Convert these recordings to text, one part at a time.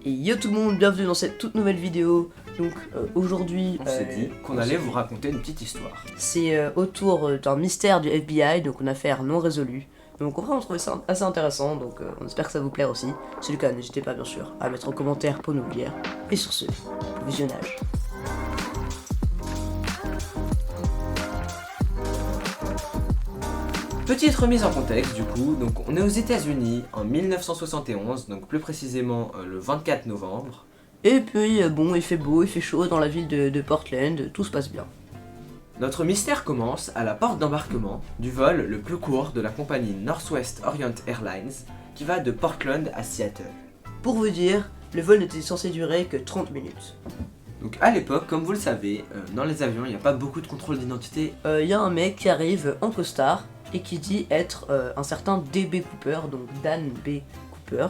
Et yo tout le monde, bienvenue dans cette toute nouvelle vidéo. Donc aujourd'hui, on s'est dit qu'on allait vous raconter une petite histoire. C'est autour d'un mystère du FBI, donc une affaire non résolue. Donc on va en trouver ça assez intéressant, donc on espère que ça vous plaire aussi. Si c'est le cas, n'hésitez pas bien sûr à mettre en commentaire pour nous le dire. Et sur ce, bon visionnage. Petite remise en contexte du coup, donc on est aux États-Unis en 1971, donc plus précisément le 24 novembre. Et puis bon, il fait beau, il fait chaud dans la ville de Portland, tout se passe bien. Notre mystère commence à la porte d'embarquement du vol le plus court de la compagnie Northwest Orient Airlines qui va de Portland à Seattle. Pour vous dire, le vol n'était censé durer que 30 minutes. Donc à l'époque, comme vous le savez, dans les avions il n'y a pas beaucoup de contrôle d'identité. Il y a un mec qui arrive en costard et qui dit être un certain D.B. Cooper, donc Dan B. Cooper,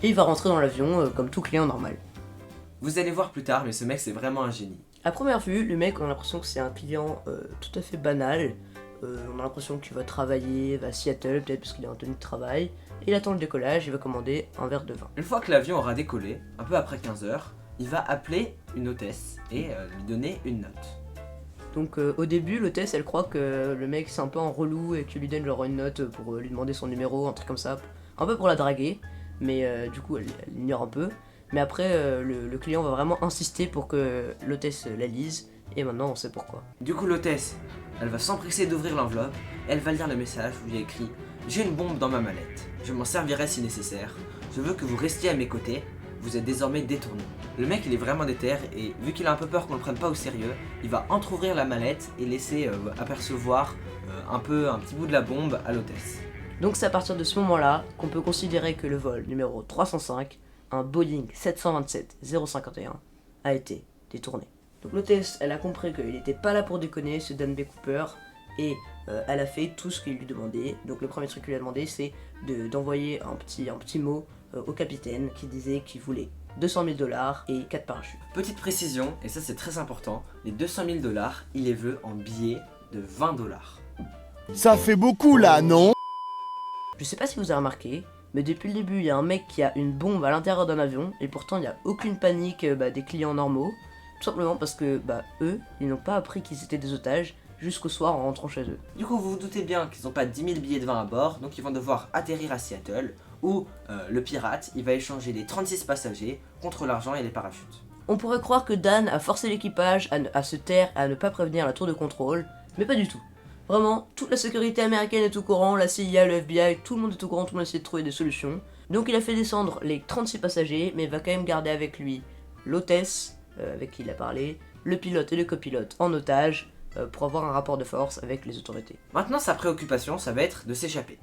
et il va rentrer dans l'avion comme tout client normal. Vous allez voir plus tard, mais ce mec c'est vraiment un génie. À première vue, le mec, on a l'impression que c'est un client tout à fait banal. On a l'impression qu'il va travailler, va à Seattle, peut-être parce qu'il est en tenue de travail. Et il attend le décollage, il va commander un verre de vin. Une fois que l'avion aura décollé, un peu après 15 h, il va appeler une hôtesse et lui donner une note. Donc au début, l'hôtesse, elle croit que le mec c'est un peu un relou et qu'il lui donne genre une note pour lui demander son numéro, un truc comme ça. Un peu pour la draguer, mais du coup elle ignore un peu. Mais après, le client va vraiment insister pour que l'hôtesse la lise, et maintenant on sait pourquoi. Du coup l'hôtesse, elle va s'empresser d'ouvrir l'enveloppe, elle va lire le message où il y a écrit « J'ai une bombe dans ma mallette, je m'en servirai si nécessaire, je veux que vous restiez à mes côtés, vous êtes désormais détourné. » Le mec il est vraiment déter et vu qu'il a un peu peur qu'on le prenne pas au sérieux, il va entrouvrir la mallette et laisser apercevoir un petit bout de la bombe à l'hôtesse. Donc c'est à partir de ce moment-là qu'on peut considérer que le vol numéro 305, un Boeing 727-051, a été détourné. Donc l'hôtesse, elle a compris qu'il n'était pas là pour déconner, ce Dan B. Cooper, et elle a fait tout ce qu'il lui demandait. Donc le premier truc qu'il lui a demandé, c'est d'envoyer un petit mot au capitaine qui disait qu'il voulait 200 000 $ et 4 parachutes. Petite précision, et ça c'est très important, les 200 000 $, il les veut en billets de 20 $. Ça fait beaucoup là, non? Je sais pas si vous avez remarqué, mais depuis le début, il y a un mec qui a une bombe à l'intérieur d'un avion, et pourtant il n'y a aucune panique des clients normaux, tout simplement parce que eux, ils n'ont pas appris qu'ils étaient des otages jusqu'au soir en rentrant chez eux. Du coup, vous vous doutez bien qu'ils n'ont pas 10 000 billets de vin à bord, donc ils vont devoir atterrir à Seattle, où le pirate, il va échanger les 36 passagers contre l'argent et les parachutes. On pourrait croire que Dan a forcé l'équipage à se taire, à ne pas prévenir la tour de contrôle, mais pas du tout. Vraiment, toute la sécurité américaine est au courant, la CIA, le FBI, tout le monde est au courant, tout le monde essaie de trouver des solutions. Donc il a fait descendre les 36 passagers, mais il va quand même garder avec lui l'hôtesse, avec qui il a parlé, le pilote et le copilote en otage, pour avoir un rapport de force avec les autorités. Maintenant, sa préoccupation, ça va être de s'échapper.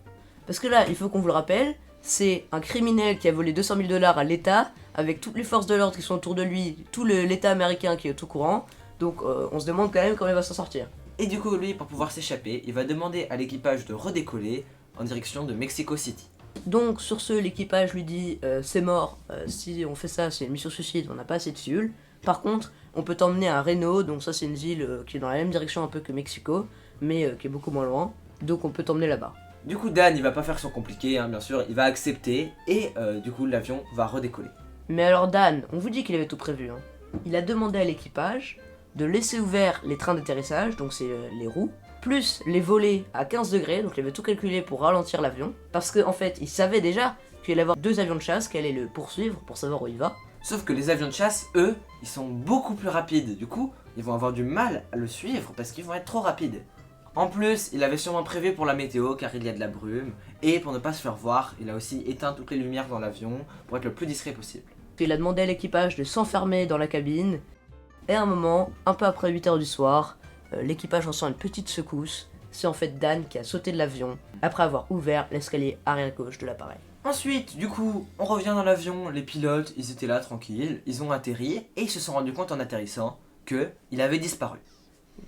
Parce que là, il faut qu'on vous le rappelle, c'est un criminel qui a volé 200 000 $ à l'État, avec toutes les forces de l'ordre qui sont autour de lui, tout l'État américain qui est au courant, donc on se demande quand même comment il va s'en sortir. Et du coup, lui, pour pouvoir s'échapper, il va demander à l'équipage de redécoller en direction de Mexico City. Donc sur ce, l'équipage lui dit c'est mort, si on fait ça, c'est une mission suicide, on n'a pas assez de fuel. Par contre, on peut t'emmener à Reno, donc ça c'est une ville qui est dans la même direction un peu que Mexico, mais qui est beaucoup moins loin, donc on peut t'emmener là-bas. Du coup, Dan, il va pas faire son compliqué, hein, bien sûr, il va accepter et du coup, l'avion va redécoller. Mais alors Dan, on vous dit qu'il avait tout prévu, hein. Il a demandé à l'équipage de laisser ouverts les trains d'atterrissage, donc c'est les roues, plus les volets à 15 degrés, donc il avait tout calculé pour ralentir l'avion, parce qu'en fait, il savait déjà qu'il allait avoir 2 avions de chasse qui allaient le poursuivre pour savoir où il va. Sauf que les avions de chasse, eux, ils sont beaucoup plus rapides, du coup, ils vont avoir du mal à le suivre parce qu'ils vont être trop rapides. En plus, il avait sûrement prévu pour la météo car il y a de la brume, et pour ne pas se faire voir, il a aussi éteint toutes les lumières dans l'avion pour être le plus discret possible. Il a demandé à l'équipage de s'enfermer dans la cabine, et à un moment, un peu après 8 h du soir, l'équipage ressent une petite secousse. C'est en fait Dan qui a sauté de l'avion après avoir ouvert l'escalier arrière gauche de l'appareil. Ensuite, du coup, on revient dans l'avion, les pilotes, ils étaient là tranquilles, ils ont atterri, et ils se sont rendus compte en atterrissant qu'il avait disparu.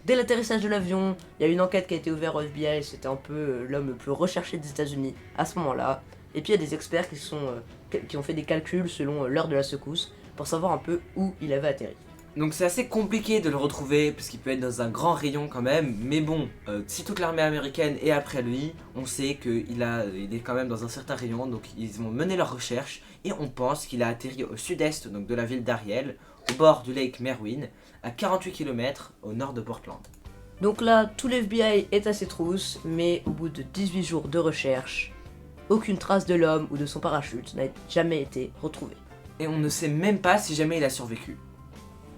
Dès l'atterrissage de l'avion, il y a une enquête qui a été ouverte au FBI, c'était un peu l'homme le plus recherché des États-Unis à ce moment-là. Et puis il y a des experts qui ont fait des calculs selon l'heure de la secousse pour savoir un peu où il avait atterri. Donc c'est assez compliqué de le retrouver parce qu'il peut être dans un grand rayon quand même. Mais bon, si toute l'armée américaine est après lui, on sait qu'il est quand même dans un certain rayon. Donc ils vont mener leurs recherches et on pense qu'il a atterri au sud-est donc de la ville d'Ariel, au bord du Lake Merwin, à 48 km au nord de Portland. Donc là, tout l'FBI est à ses trousses, mais au bout de 18 jours de recherche, aucune trace de l'homme ou de son parachute n'a jamais été retrouvée. Et on ne sait même pas si jamais il a survécu.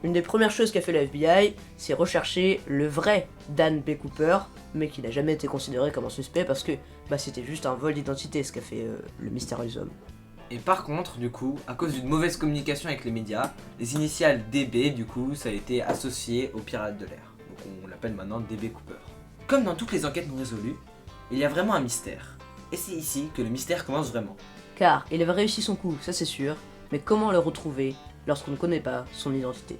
Une des premières choses qu'a fait le FBI, c'est rechercher le vrai Dan B. Cooper, mais qui n'a jamais été considéré comme un suspect parce que c'était juste un vol d'identité ce qu'a fait le mystérieux homme. Et par contre, du coup, à cause d'une mauvaise communication avec les médias, les initiales DB, du coup, ça a été associé aux pirates de l'air. Donc on l'appelle maintenant DB Cooper. Comme dans toutes les enquêtes non résolues, il y a vraiment un mystère. Et c'est ici que le mystère commence vraiment. Car il avait réussi son coup, ça c'est sûr, mais comment le retrouver lorsqu'on ne connaît pas son identité?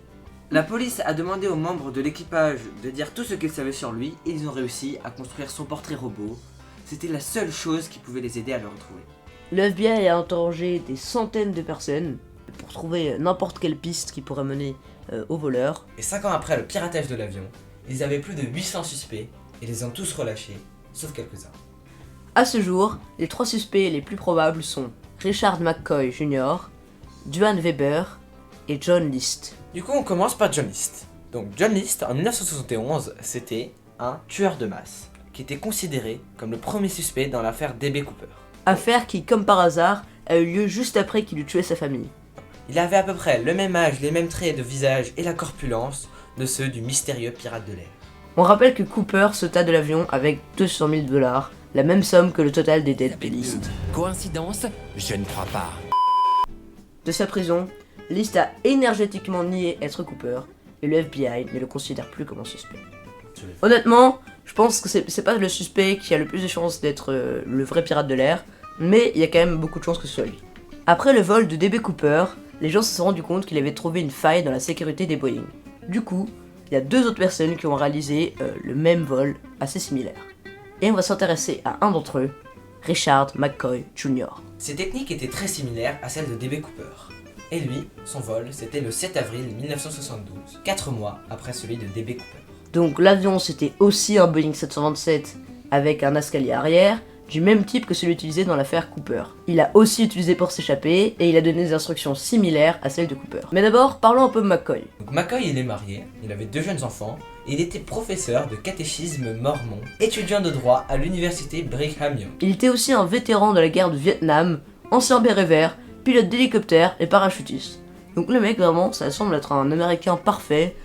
La police a demandé aux membres de l'équipage de dire tout ce qu'ils savaient sur lui et ils ont réussi à construire son portrait robot. C'était la seule chose qui pouvait les aider à le retrouver. Le FBI a interrogé des centaines de personnes pour trouver n'importe quelle piste qui pourrait mener au voleur. Et 5 ans après le piratage de l'avion, ils avaient plus de 800 suspects et les ont tous relâchés, sauf quelques-uns. À ce jour, les 3 suspects les plus probables sont Richard McCoy Jr., Duane Weber et John List. Du coup, on commence par John List. Donc John List, en 1971, c'était un tueur de masse, qui était considéré comme le premier suspect dans l'affaire DB Cooper. Affaire qui, comme par hasard, a eu lieu juste après qu'il eut tué sa famille. Il avait à peu près le même âge, les mêmes traits de visage et la corpulence de ceux du mystérieux pirate de l'air. On rappelle que Cooper sauta de l'avion avec $200,000, la même somme que le total des dettes de List. Coïncidence? Je ne crois pas. De sa prison, List a énergétiquement nié être Cooper, et le FBI ne le considère plus comme un suspect. Honnêtement, je pense que c'est pas le suspect qui a le plus de chances d'être le vrai pirate de l'air, mais il y a quand même beaucoup de chances que ce soit lui. Après le vol de DB Cooper, les gens se sont rendus compte qu'il avait trouvé une faille dans la sécurité des Boeing. Du coup, il y a 2 autres personnes qui ont réalisé le même vol assez similaire. Et on va s'intéresser à un d'entre eux, Richard McCoy Jr. Ces techniques étaient très similaires à celles de DB Cooper. Et lui, son vol, c'était le 7 avril 1972, 4 mois après celui de DB Cooper. Donc l'avion c'était aussi un Boeing 727 avec un escalier arrière, du même type que celui utilisé dans l'affaire Cooper. Il a aussi utilisé pour s'échapper et il a donné des instructions similaires à celles de Cooper. Mais d'abord, parlons un peu de McCoy. Donc McCoy, il est marié, il avait 2 jeunes enfants, et il était professeur de catéchisme mormon, étudiant de droit à l'université Brigham Young. Il était aussi un vétéran de la guerre du Vietnam, ancien béret vert, pilote d'hélicoptère et parachutiste. Donc le mec, vraiment, ça semble être un américain parfait.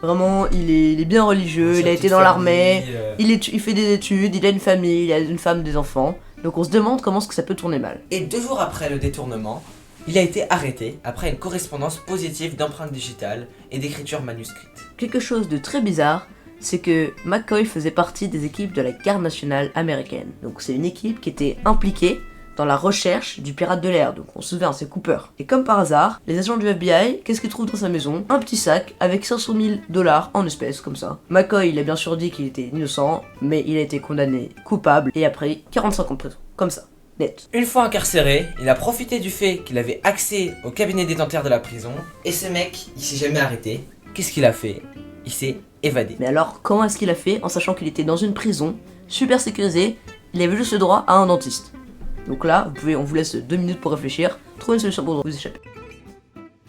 Vraiment, il est bien religieux, il a été dans l'armée, il fait des études, il a une famille, il a une femme, des enfants. Donc on se demande comment est-ce que ça peut tourner mal. Et 2 jours après le détournement, il a été arrêté après une correspondance positive d'empreintes digitales et d'écriture manuscrite. Quelque chose de très bizarre, c'est que McCoy faisait partie des équipes de la garde nationale américaine. Donc c'est une équipe qui était impliquée dans la recherche du pirate de l'air, donc on se souvient, c'est Cooper. Et comme par hasard, les agents du FBI, qu'est-ce qu'ils trouvent dans sa maison? Un petit sac avec $500,000 en espèces, comme ça. McCoy, il a bien sûr dit qu'il était innocent, mais il a été condamné coupable et a pris 45 ans de prison, comme ça, net. Une fois incarcéré, il a profité du fait qu'il avait accès au cabinet détentaire de la prison, et ce mec, il s'est jamais arrêté. Qu'est-ce qu'il a fait? Il s'est évadé. Mais alors, comment est-ce qu'il a fait en sachant qu'il était dans une prison, super sécurisée, il avait juste le droit à un dentiste? Donc là, on vous laisse 2 minutes pour réfléchir, trouver une solution pour vous échapper.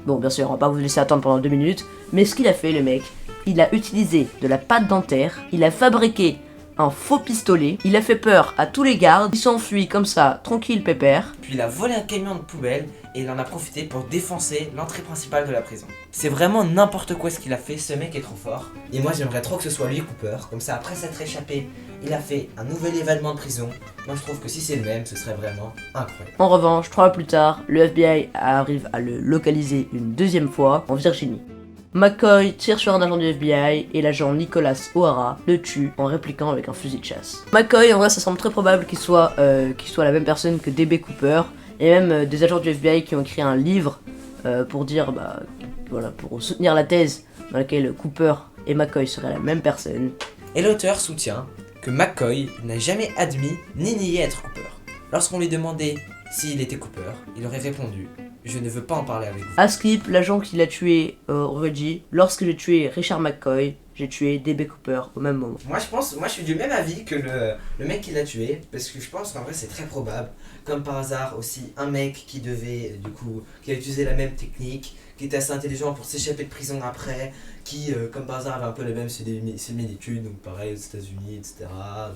Bon, bien sûr, on va pas vous laisser attendre pendant 2 minutes, mais ce qu'il a fait, le mec, il a utilisé de la pâte dentaire, il a fabriqué un faux pistolet, il a fait peur à tous les gardes, il s'enfuit comme ça, tranquille, pépère. Puis il a volé un camion de poubelle et il en a profité pour défoncer l'entrée principale de la prison. C'est vraiment n'importe quoi ce qu'il a fait, ce mec est trop fort. Et moi j'aimerais trop que ce soit lui Cooper, comme ça après s'être échappé, il a fait un nouvel événement de prison. Moi je trouve que si c'est le même, ce serait vraiment incroyable. En revanche, 3 mois plus tard, le FBI arrive à le localiser une 2e fois en Virginie. McCoy tire sur un agent du FBI et l'agent Nicholas O'Hara le tue en répliquant avec un fusil de chasse. McCoy, en vrai, ça semble très probable qu'il soit la même personne que DB Cooper, et même des agents du FBI qui ont écrit un livre pour dire, pour soutenir la thèse dans laquelle Cooper et McCoy seraient la même personne. Et l'auteur soutient que McCoy n'a jamais admis ni nié être Cooper. Lorsqu'on lui demandait s'il était Cooper, il aurait répondu « Je ne veux pas en parler avec vous ». À Skip, l'agent qui l'a tué aurait dit « Lorsque j'ai tué Richard McCoy, j'ai tué DB Cooper au même moment. » Moi je suis du même avis que le mec qui l'a tué, parce que je pense qu'en vrai c'est très probable. Comme par hasard aussi, un mec qui devait, qui a utilisé la même technique, qui était assez intelligent pour s'échapper de prison après, qui comme par hasard avait un peu les mêmes similitudes, donc pareil aux États-Unis, etc.,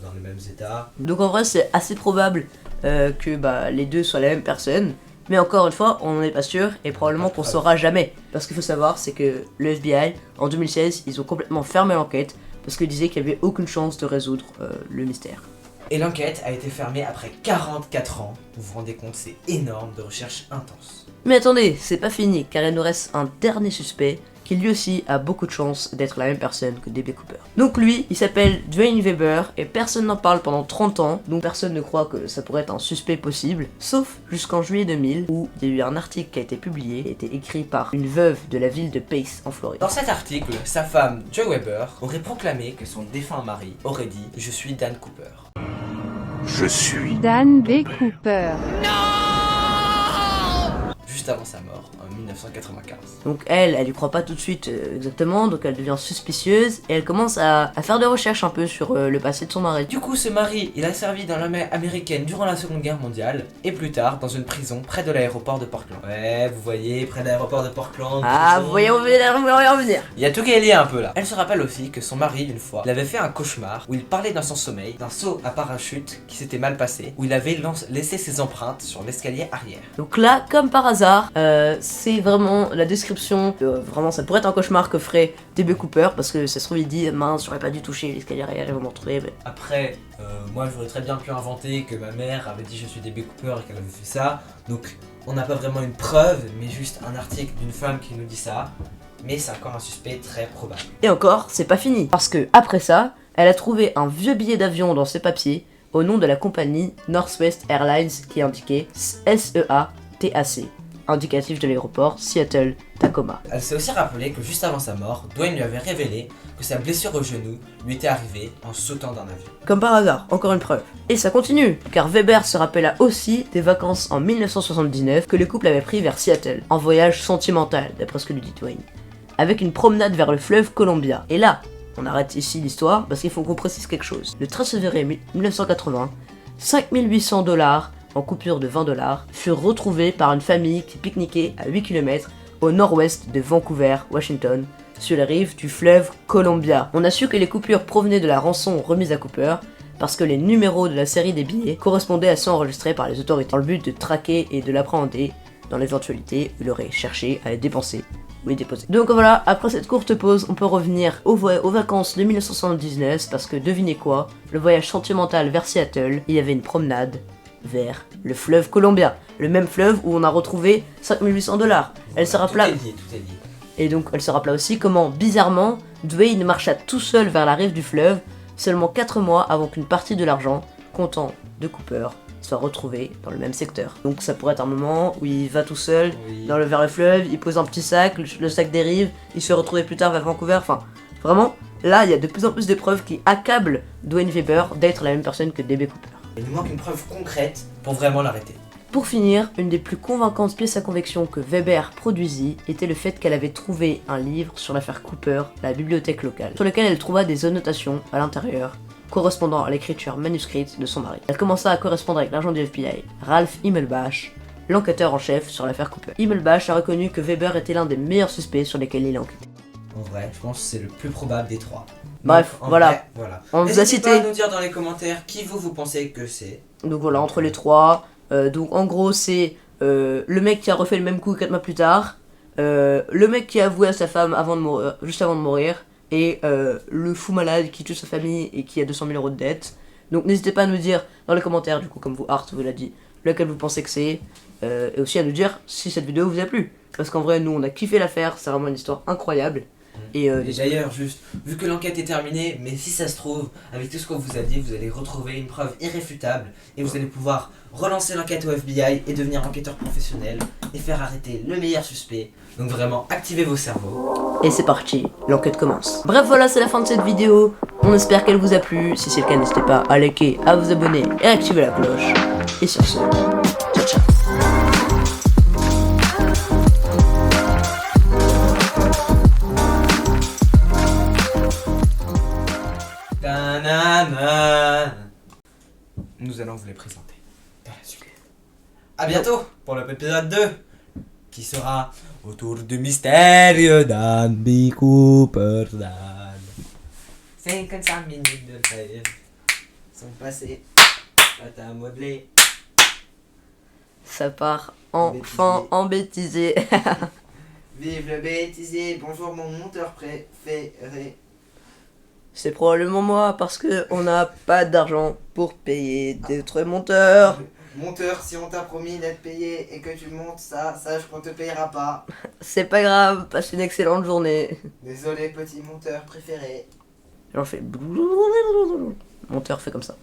dans les mêmes états. Donc en vrai c'est assez probable que les deux soient la même personne. Mais encore une fois, on n'en est pas sûr et probablement qu'on saura jamais. Parce qu'il faut savoir, c'est que le FBI, en 2016, ils ont complètement fermé l'enquête parce qu'ils disaient qu'il n'y avait aucune chance de résoudre le mystère. Et l'enquête a été fermée après 44 ans. Vous vous rendez compte, c'est énorme, de recherche intense. Mais attendez, c'est pas fini, car il nous reste un dernier suspect qui lui aussi a beaucoup de chance d'être la même personne que DB Cooper. Donc lui, il s'appelle Dwayne Weber et personne n'en parle pendant 30 ans, donc personne ne croit que ça pourrait être un suspect possible, sauf jusqu'en juillet 2000 où il y a eu un article qui a été publié, qui a été écrit par une veuve de la ville de Pace en Floride. Dans cet article, sa femme, Jo Weber, aurait proclamé que son défunt mari aurait dit « Je suis Dan Cooper ». Je suis Dan B. Cooper. Juste avant sa mort, en 1995. Donc elle y croit pas tout de suite exactement, donc elle devient suspicieuse et elle commence à faire des recherches un peu sur le passé de son mari. Du coup, ce mari, il a servi dans l'armée américaine durant la Seconde Guerre mondiale et plus tard dans une prison près de l'aéroport de Portland. Ouais, vous voyez, près de l'aéroport de Portland. Ah, prison. vous voyez, on va y revenir. Il y a tout qui est lié un peu là. Elle se rappelle aussi que son mari, une fois, il avait fait un cauchemar où il parlait dans son sommeil d'un saut à parachute qui s'était mal passé, où il avait laissé ses empreintes sur l'escalier arrière. Donc là, comme par hasard, c'est vraiment la description, vraiment ça pourrait être un cauchemar que ferait DB Cooper, parce que ça se trouve il dit mince j'aurais pas dû toucher l'escalier arrière, ils vont me retrouver. Mais... Après, moi j'aurais très bien pu inventer que ma mère avait dit je suis DB Cooper et qu'elle avait fait ça, donc on n'a pas vraiment une preuve, mais juste un article d'une femme qui nous dit ça, mais c'est encore un suspect très probable. Et encore, c'est pas fini, parce que après ça, elle a trouvé un vieux billet d'avion dans ses papiers au nom de la compagnie Northwest Airlines qui indiquait SEATAC. Indicatif de l'aéroport Seattle-Tacoma. Elle s'est aussi rappelé que juste avant sa mort, Dwayne lui avait révélé que sa blessure au genou lui était arrivée en sautant d'un avion. Comme par hasard, encore une preuve. Et ça continue, car Weber se rappela aussi des vacances en 1979 que le couple avait pris vers Seattle, en voyage sentimental, d'après ce que lui dit Dwayne, avec une promenade vers le fleuve Columbia. Et là, on arrête ici l'histoire parce qu'il faut qu'on précise quelque chose. Le 13 février 1980, 5800 $ en coupure de 20 $ furent retrouvés par une famille qui pique-niquait à 8 km au nord-ouest de Vancouver, Washington, sur les rives du fleuve Columbia. On a su que les coupures provenaient de la rançon remise à Cooper parce que les numéros de la série des billets correspondaient à ceux enregistrés par les autorités dans le but de traquer et de l'appréhender dans l'éventualité où il aurait cherché à les dépenser ou les déposer. Donc voilà, après cette courte pause, on peut revenir aux vacances de 1979 parce que devinez quoi, le voyage sentimental vers Seattle, il y avait une promenade vers le fleuve Columbia, le même fleuve où on a retrouvé 5800 $. Elle se rappela. Tout est lié. Et donc elle se rappela aussi comment, bizarrement, Dwayne marcha tout seul vers la rive du fleuve, seulement 4 mois avant qu'une partie de l'argent comptant de Cooper soit retrouvé dans le même secteur. Donc ça pourrait être un moment où il va tout seul vers le fleuve, il pose un petit sac, le sac dérive, il se retrouve plus tard vers Vancouver, enfin vraiment, là il y a de plus en plus de preuves qui accablent Dwayne Weber d'être la même personne que DB Cooper. Il nous manque une preuve concrète pour vraiment l'arrêter. Pour finir, une des plus convaincantes pièces à conviction que Weber produisit était le fait qu'elle avait trouvé un livre sur l'affaire Cooper à la bibliothèque locale, sur lequel elle trouva des annotations à l'intérieur correspondant à l'écriture manuscrite de son mari. Elle commença à correspondre avec l'agent du FBI, Ralph Himmelbach, l'enquêteur en chef sur l'affaire Cooper. Himmelbach a reconnu que Weber était l'un des meilleurs suspects sur lesquels il a enquêté. En vrai, je pense que c'est le plus probable des trois. Bref, Donc, voilà. Vrai, On vous a N'hésitez cité. pas à nous dire dans les commentaires qui vous pensez que c'est. Donc voilà, entre les trois. Donc en gros, c'est le mec qui a refait le même coup 4 mois plus tard, le mec qui a avoué à sa femme juste avant de mourir, et le fou malade qui tue sa famille et qui a 200 000 € de dette. Donc n'hésitez pas à nous dire dans les commentaires, du coup, comme vous, Art vous l'a dit, lequel vous pensez que c'est, et aussi à nous dire si cette vidéo vous a plu. Parce qu'en vrai, nous, on a kiffé l'affaire, c'est vraiment une histoire incroyable. Et d'ailleurs, juste, vu que l'enquête est terminée, mais si ça se trouve, avec tout ce qu'on vous a dit, vous allez retrouver une preuve irréfutable et vous allez pouvoir relancer l'enquête au FBI et devenir enquêteur professionnel et faire arrêter le meilleur suspect. Donc vraiment, activez vos cerveaux. Et c'est parti, l'enquête commence. Bref, voilà, c'est la fin de cette vidéo. On espère qu'elle vous a plu. Si c'est le cas, n'hésitez pas à liker, à vous abonner et à activer la cloche. Et sur ce, ciao ciao. vous les présenter dans la suite. A bientôt pour l'épisode 2 qui sera autour du mystère d'Andy Cooper Dan. 55 minutes de rêve sont passées. Pâte à modeler. Ça part enfin en bêtisier. Vive le bêtisier, bonjour mon monteur préféré. C'est probablement moi parce que on n'a pas d'argent pour payer d'autres monteurs. Monteur, si on t'a promis d'être payé et que tu montes ça, sache qu'on te payera pas. C'est pas grave, passe une excellente journée. Désolé petit monteur préféré. J'en fais. Monteur fait comme ça.